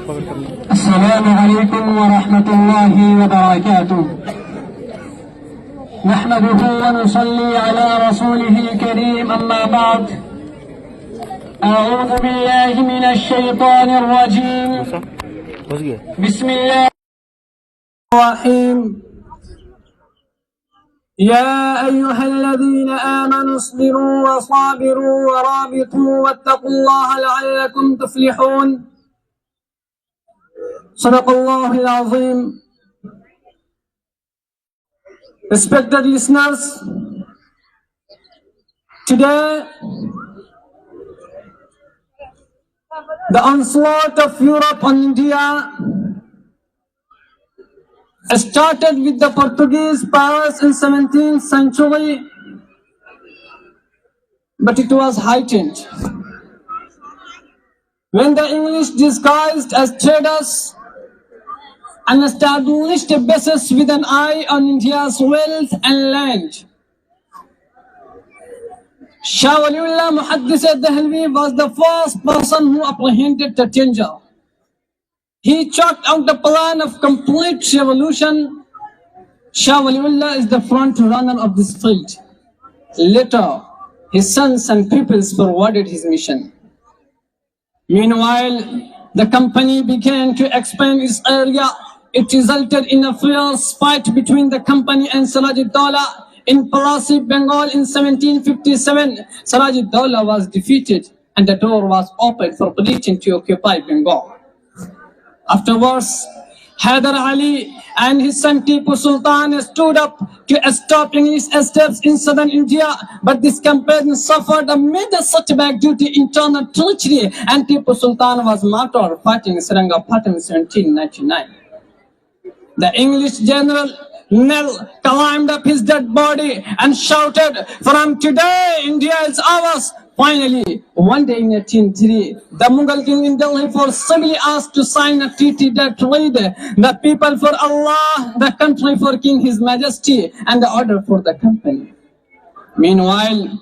Assalamu alaikum wa rahmatullahi wa barakatuh. نحمده ونصلي على رسوله الكريم أما بعد. أعوذ بالله من الشيطان الرجيم. بسم الله الرحيم. يا أيها الذين آمنوا اصبروا وصابروا ورابطوا واتقوا الله لعلكم تفلحون. صدق الله العظيم. Respected listeners, today the onslaught of Europe on India started with the Portuguese powers in 17th century, but it was heightened when the English disguised as traders and established a basis with an eye on India's wealth and land. Shah Waliullah Muhaddis Dehlvi was the first person who apprehended the danger. He chalked out the plan of complete revolution. Shah Waliullah is the front runner of this field. Later, his sons and pupils forwarded his mission. Meanwhile, the company began to expand its area. It resulted in a fierce fight between the company and Siraj-ud-Dawla in Palasi, Bengal in 1757. Siraj-ud-Dawla was defeated and the door was opened for Britain to occupy Bengal. Afterwards, Hyder Ali and his son Tipu Sultan stood up to stop English steps in southern India, but this campaign suffered a major setback due to internal treachery, and Tipu Sultan was martyred fighting Seringapatam in 1799. The English general Nell climbed up his dead body and shouted, "From today, India is ours." Finally, one day in 1803, the Mughal king in Delhi forcibly asked to sign a treaty that read, "The people for Allah, the country for King His Majesty, and the order for the company." Meanwhile,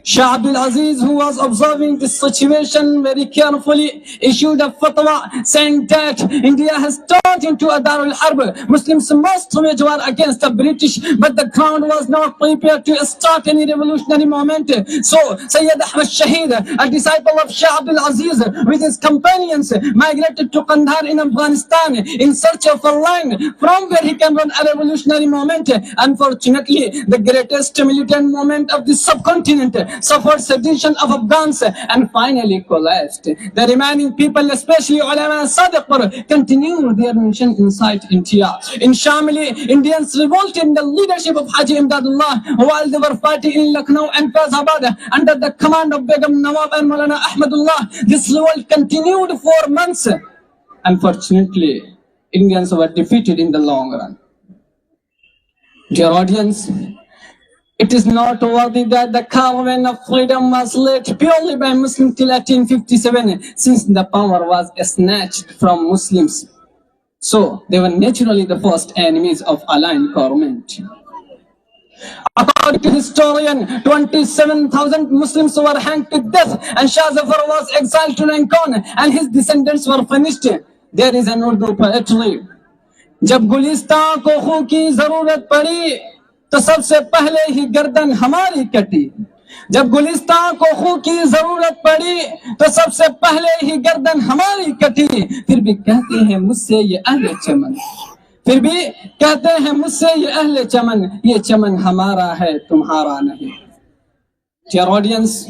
Shah Abdul Aziz, who was observing this situation very carefully, issued a fatwa saying that India has turned into a Darul Harb. Muslims must wage war against the British, but the ground was not prepared to start any revolutionary movement. So Sayyid Ahmad Shahid, a disciple of Shah Abdul Aziz, with his companions, migrated to Kandahar in Afghanistan in search of a land from where he can run a revolutionary movement. Unfortunately, the greatest militant movement of the subcontinent suffered sedition of Afghans and finally collapsed. The remaining people, especially ulama Sadiq, continued their mission inside India. In Shamili, Indians revolted in the leadership of Haji Imdadullah while they were fighting in Lucknow and Faisalabad under the command of Begum Nawab and Maulana Ahmadullah. This revolt continued for months. Unfortunately, Indians were defeated in the long run. Dear audience, it is noteworthy that the caravan of freedom was led purely by Muslims till 1857, since the power was snatched from Muslims. So they were naturally the first enemies of aligned government. According to historian, 27,000 Muslims were hanged to death, and Shah Zafar was exiled to Rangoon, and his descendants were finished. There is an Urdu poetry. जब गुलिस्तान को खू की जरूरत पड़ी तो सबसे पहले ही गर्दन हमारी कटी। जब गुलिस्तान को खू की जरूरत पड़ी तो सबसे पहले ही गर्दन हमारी कटी। फिर भी कहते हैं मुझसे ये अहले चमन, फिर भी कहते हैं मुझसे ये अहले चमन, ये चमन हमारा है तुम्हारा नहीं। Dear audience,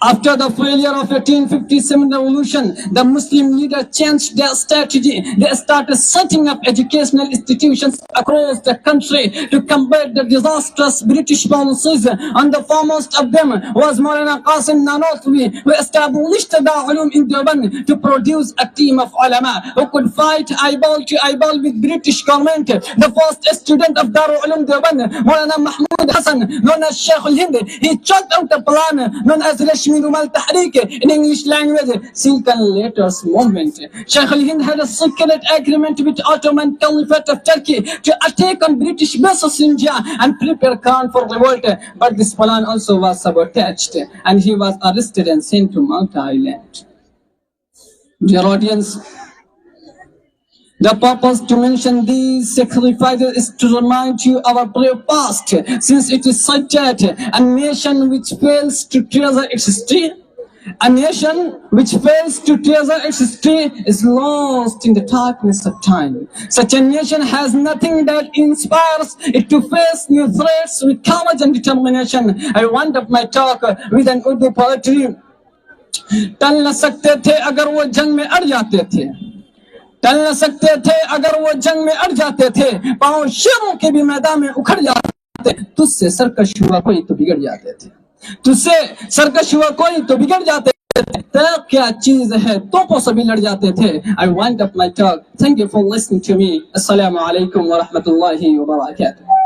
after the failure of 1857 revolution, the Muslim leaders changed their strategy. They started setting up educational institutions across the country to combat the disastrous British policies. And the foremost of them was Maulana Qasim Nanotwi, who established the Ulum in Deoband to produce a team of ulama who could fight eyeball to eyeball with British government. The first student of Darul Ulum Deoband, Maulana Mahmud Hassan, known as Sheikh al-Hind, he chalked out a plan known as Rashmi Rumal Tahrik in English language, Silk and Letters movement. Sheikh al-Hind had a secret agreement with Ottoman Caliphate of Turkey to attack on British bases in India and prepare Khan for revolt. But this plan also was sabotaged and he was arrested and sent to Malta Island. Dear audience, The purpose to mention these sacrifices is to remind you our brave past, since it is such that a nation which fails to treasure its history, is lost in the darkness of time. Such a nation has nothing that inspires it to face new threats with courage and determination. I wind up my talk with an Urdu poetry. टल न सकते थे अगर वो जंग में अड़ जाते थे, टल न सकते थे अगर वो जंग में अड़ जाते थे, पांव शेरों के भी मैदान में उखड़ जाते, तुझसे सरकश हुआ कोई तो बिगड़ जाते थे, तुझसे सरकश हुआ कोई तो बिगड़ जाते थे, क्या चीज है तोपों से भी लड़ जाते थे. I wind up my talk. Thank you for listening to me. Assalamu alaikum wa rahmatullahi wa barakatuh.